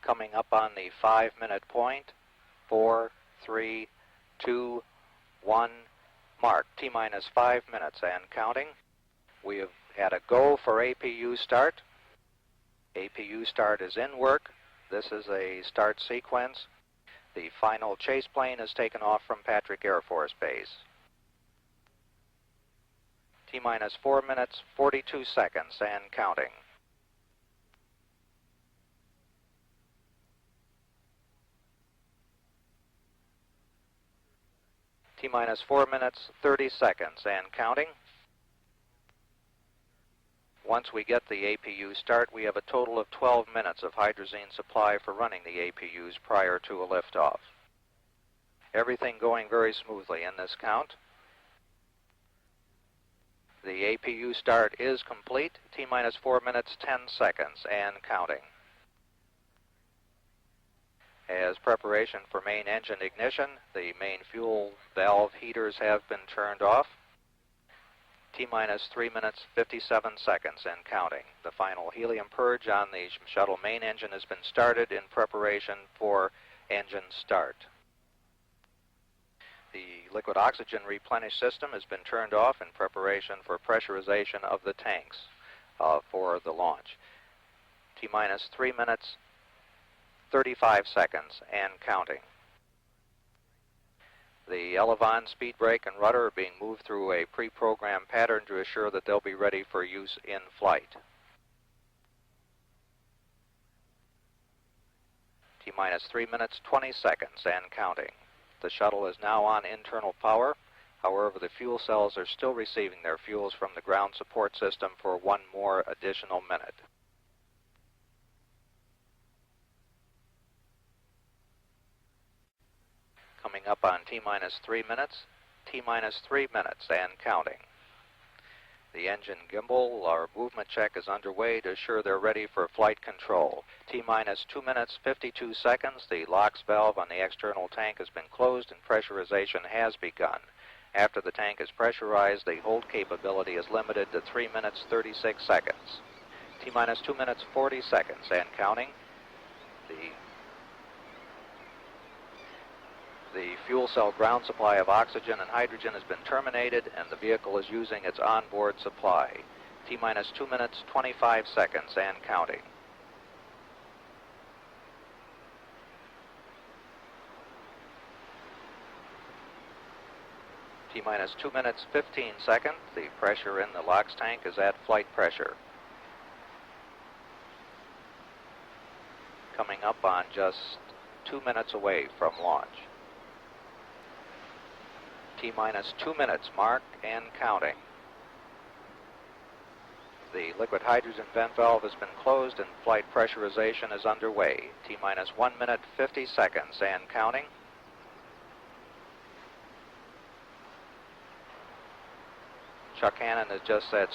Coming up on the 5-minute point. 4, 3, 2, 1, mark. T-minus 5 minutes and counting. We have had a go for APU start. APU start is in work. This is a start sequence. The final chase plane is taken off from Patrick Air Force Base. T-minus 4 minutes, 42 seconds and counting. T-minus 4 minutes, 30 seconds and counting. Once we get the APU start, we have a total of 12 minutes of hydrazine supply for running the APUs prior to a liftoff. Everything going very smoothly in this count. The APU start is complete. T-minus 4 minutes, 10 seconds and counting. As preparation for main engine ignition, the main fuel valve heaters have been turned off. T-minus 3 minutes, 57 seconds and counting. The final helium purge on the shuttle main engine has been started in preparation for engine start. The liquid oxygen replenish system has been turned off in preparation for pressurization of the tanks for the launch. T-minus 3 minutes, 35 seconds and counting. The Elevon speed brake and rudder are being moved through a pre-programmed pattern to assure that they'll be ready for use in flight. T-minus 3 minutes, 20 seconds and counting. The shuttle is now on internal power. However, the fuel cells are still receiving their fuels from the ground support system for one more additional minute. Coming up on T-minus 3 minutes, T-minus 3 minutes and counting. The engine gimbal or movement check is underway to assure they're ready for flight control. T-minus 2 minutes, 52 seconds. The LOX valve on the external tank has been closed and pressurization has begun. After the tank is pressurized, the hold capability is limited to 3 minutes, 36 seconds. T-minus 2 minutes, 40 seconds and counting. The fuel cell ground supply of oxygen and hydrogen has been terminated and the vehicle is using its onboard supply. T-minus 2 minutes, 25 seconds and counting. T-minus 2 minutes, 15 seconds. The pressure in the LOX tank is at flight pressure. Coming up on just 2 minutes away from launch. T-minus 2 minutes mark and counting. The liquid hydrogen vent valve has been closed and flight pressurization is underway. T-minus 1 minute, 50 seconds and counting. Chuck Hannon has just said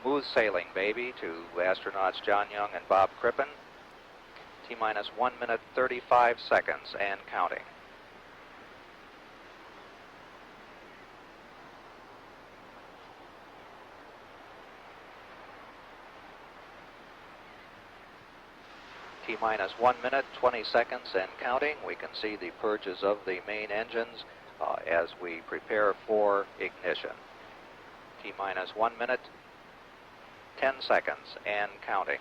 smooth sailing, baby, to astronauts John Young and Bob Crippen. T-minus 1 minute, 35 seconds and counting. T-minus 1 minute, 20 seconds and counting. We can see the purges of the main engines as we prepare for ignition. T-minus 1 minute, 10 seconds and counting.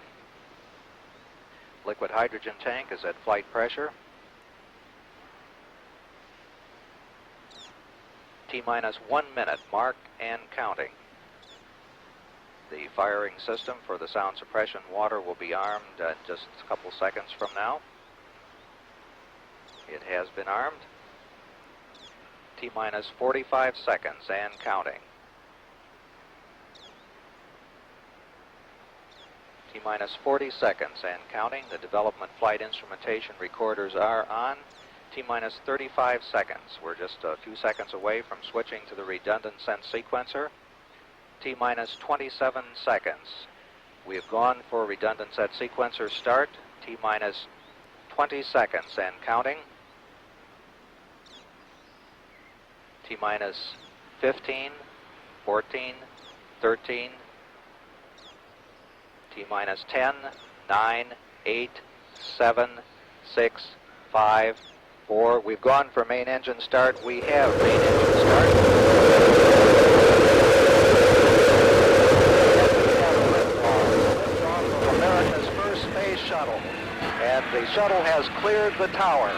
Liquid hydrogen tank is at flight pressure. T-minus 1 minute mark and counting. The firing system for the sound suppression water will be armed just a couple seconds from now. It has been armed. T-minus 45 seconds and counting. T-minus 40 seconds and counting. The development flight instrumentation recorders are on. T-minus 35 seconds. We're just a few seconds away from switching to the redundant sense sequencer. T-minus 27 seconds. We have gone for redundant set sequencer start. T-minus 20 seconds and counting. T-minus 15, 14, 13, T-minus 10, 9, 8, 7, 6, 5, 4. We've gone for main engine start. We have main engine start. America's first space shuttle. And the shuttle has cleared the tower.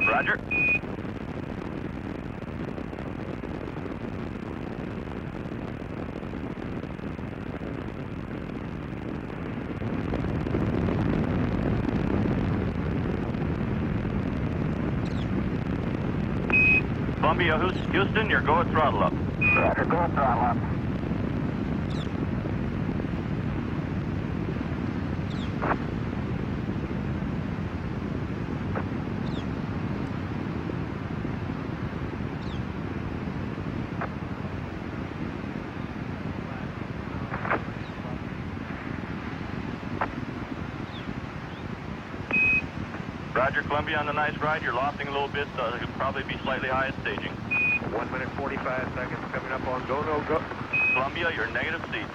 Roger. Columbia, Houston, you're go at throttle up. Roger, go at throttle up. Roger, Columbia, on the nice ride. You're lofting a little bit, so you'll probably be slightly high at staging. 1 minute 45 seconds coming up on go, no go. Columbia, you're negative seat.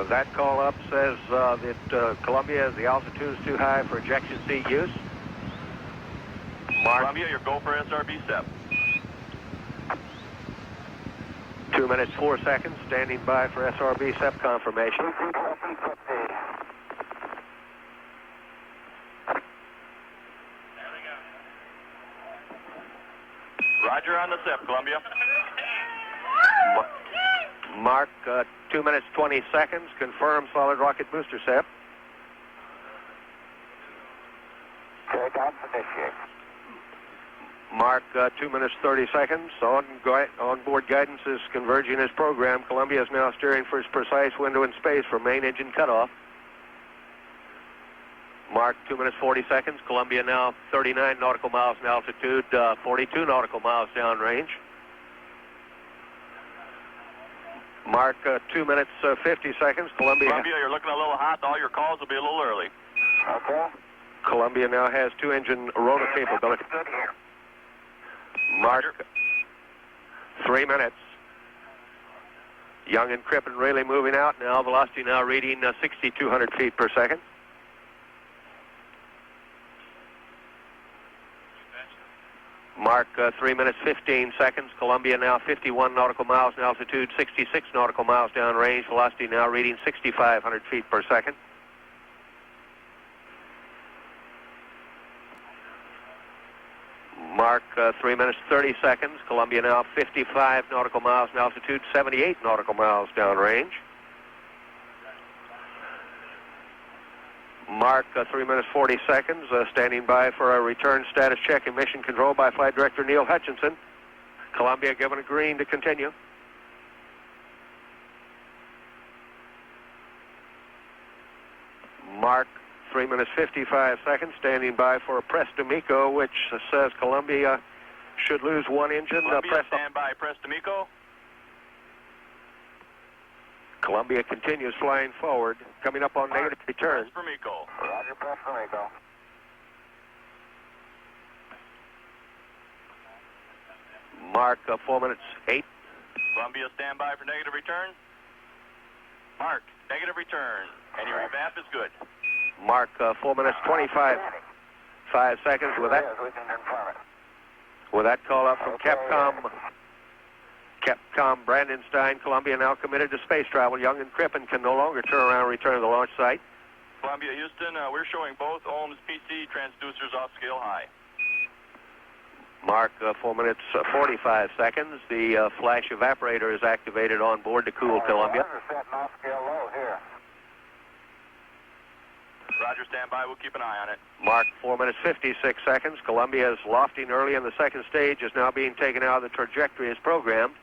That call up says that Columbia, the altitude is too high for ejection seat use. Mark. Columbia, you're go for SRB step. 2 minutes 4 seconds, standing by for SRB SEP confirmation. Roger on the SEP, Columbia. Mark, 2 minutes 20 seconds, confirm solid rocket booster SEP. Takedown initiate. Mark, 2 minutes 30 seconds. On-board guidance is converging as programmed. Columbia is now steering for its precise window in space for main engine cutoff. Mark, 2 minutes 40 seconds. Columbia now 39 nautical miles in altitude, 42 nautical miles downrange. Mark, 2 minutes 50 seconds. Columbia, you're looking a little hot. All your calls will be a little early. Okay. Columbia now has 2-engine rotor capability. Good here. Mark, 3 minutes. Young and Crippen really moving out now. Velocity now reading 6,200 feet per second. Mark, 3 minutes 15 seconds. Columbia now 51 nautical miles in altitude, 66 nautical miles downrange. Velocity now reading 6,500 feet per second. Mark, 3 minutes 30 seconds. Columbia now 55 nautical miles in altitude, 78 nautical miles downrange. Mark, 3 minutes 40 seconds, standing by for a return status check and mission control by Flight Director Neil Hutchinson. Columbia given a green to continue. Mark, 3 minutes 55 seconds, standing by for a press d'amico, which says Columbia should lose one engine. Columbia, stand by, press d'amico. Columbia continues flying forward, coming up on negative return. Press for MECO. Roger, press for MECO. Mark, 4 minutes 8. Columbia, stand by for negative return. Mark, negative return. And your revamp is good. Mark, 4 minutes 25 seconds. With that, Yes, we can confirm it. with that call up from Capcom Brandon Stein, Columbia now committed to space travel. Young and Crippen can no longer turn around and return to the launch site. Columbia, Houston, we're showing both ohms PC transducers off scale high. Mark, 4 minutes 45 seconds. The flash evaporator is activated on board to cool Columbia. Set off scale low. Roger, stand by. We'll keep an eye on it. Mark, 4 minutes 56 seconds. Columbia is lofting early in the second stage, is now being taken out of the trajectory as programmed.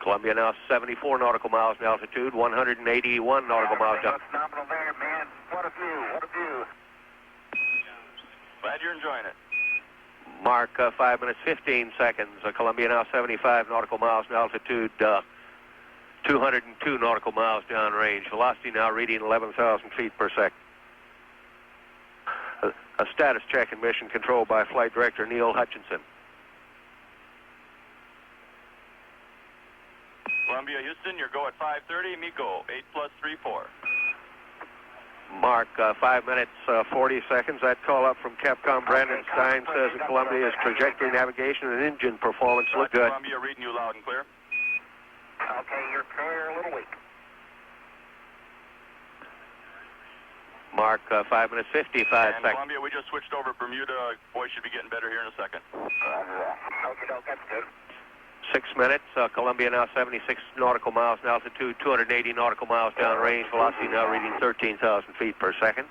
Columbia now 74 nautical miles in altitude, 181 nautical miles down. Nominal there, man. What a view, what a view. Glad you're enjoying it. Mark, 5 minutes 15 seconds. Columbia now 75 nautical miles in altitude, 202 nautical miles downrange. Velocity now reading 11,000 feet per second. A status check and mission control by Flight Director Neil Hutchinson. Columbia, Houston, your go at 5:30. MECO, 8+34. Mark, 5 minutes 40 seconds. That call up from Capcom Brandon Stein says that Columbia's trajectory, navigation, and engine performance look good. Columbia, reading you loud and clear. Okay, you're clear, a little weak. Mark, 5 minutes 55 And seconds. Columbia, we just switched over Bermuda. Boy, should be getting better here in a second. Roger that. Okay, that's good. 6 minutes. Columbia now 76 nautical miles in altitude, 280 nautical miles downrange. Velocity now reading 13,000 feet per second.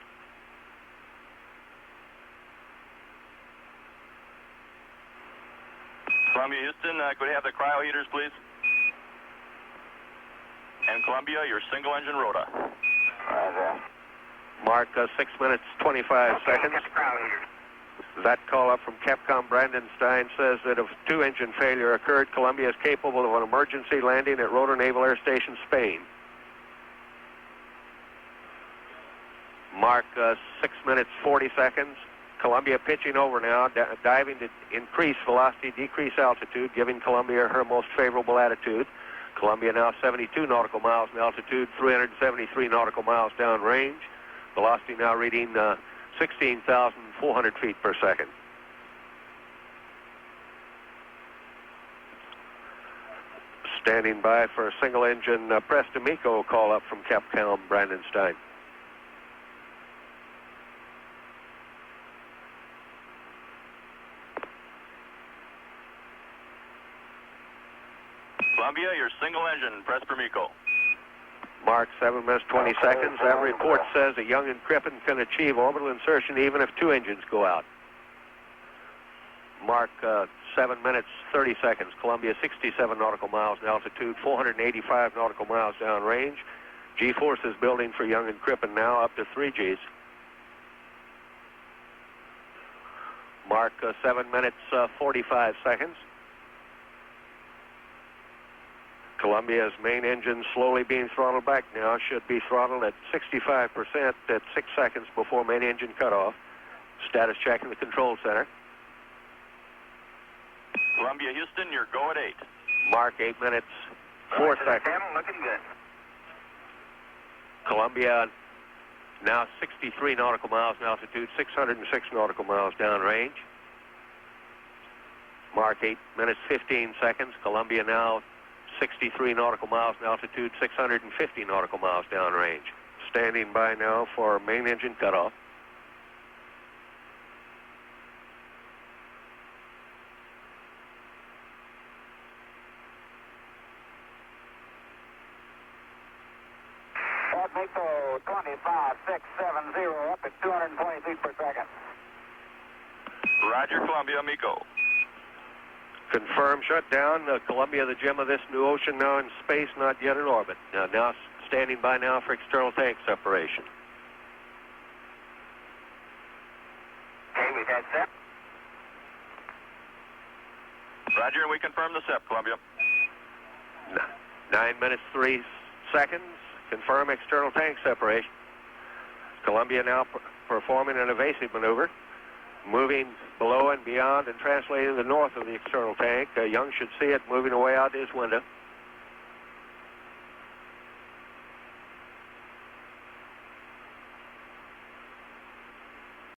Columbia, Houston, could we have the cryo heaters, please? And Columbia, your single engine rota. Roger. Mark, 6 minutes 25 seconds. Get the crowd here. That call up from Capcom Brandon Stein says that if two-engine failure occurred, Columbia is capable of an emergency landing at Rotor Naval Air Station, Spain. Mark, 6 minutes 40 seconds. Columbia pitching over now, diving to increase velocity, decrease altitude, giving Columbia her most favorable attitude. Columbia now 72 nautical miles in altitude, 373 nautical miles downrange. Velocity now reading 16,400 feet per second. Standing by for a single engine press to MECO call up from Capcom Brandon Stein. Columbia, your single engine, press for MECO. Mark, 7 minutes 20 seconds. That report says that Young and Crippen can achieve orbital insertion even if two engines go out. Mark, 7 minutes 30 seconds. Columbia, 67 nautical miles in altitude, 485 nautical miles downrange. G-force is building for Young and Crippen now, up to 3 Gs. Mark, 7 minutes 45 seconds. Columbia's main engine slowly being throttled back now. Should be throttled at 65% at 6 seconds before main engine cutoff. Status check in the control center. Columbia, Houston, your go at 8. Mark, 8 minutes 4 seconds. Looking good. Columbia now 63 nautical miles in altitude, 606 nautical miles downrange. Mark, 8 minutes 15 seconds. Columbia now 63 nautical miles in altitude, 650 nautical miles downrange. Standing by now for main engine cutoff. MECO 25670 up at 220 feet per second. Roger, Columbia, MECO. Confirm shutdown. Columbia, the gem of this new ocean, now in space, not yet in orbit. Now standing by now for external tank separation. Okay, we've had SEP. Roger, and we confirm the SEP, Columbia. 9 minutes 3 seconds. Confirm external tank separation. Columbia now performing an evasive maneuver, moving below and beyond and translating to the north of the external tank. Young should see it moving away out his window.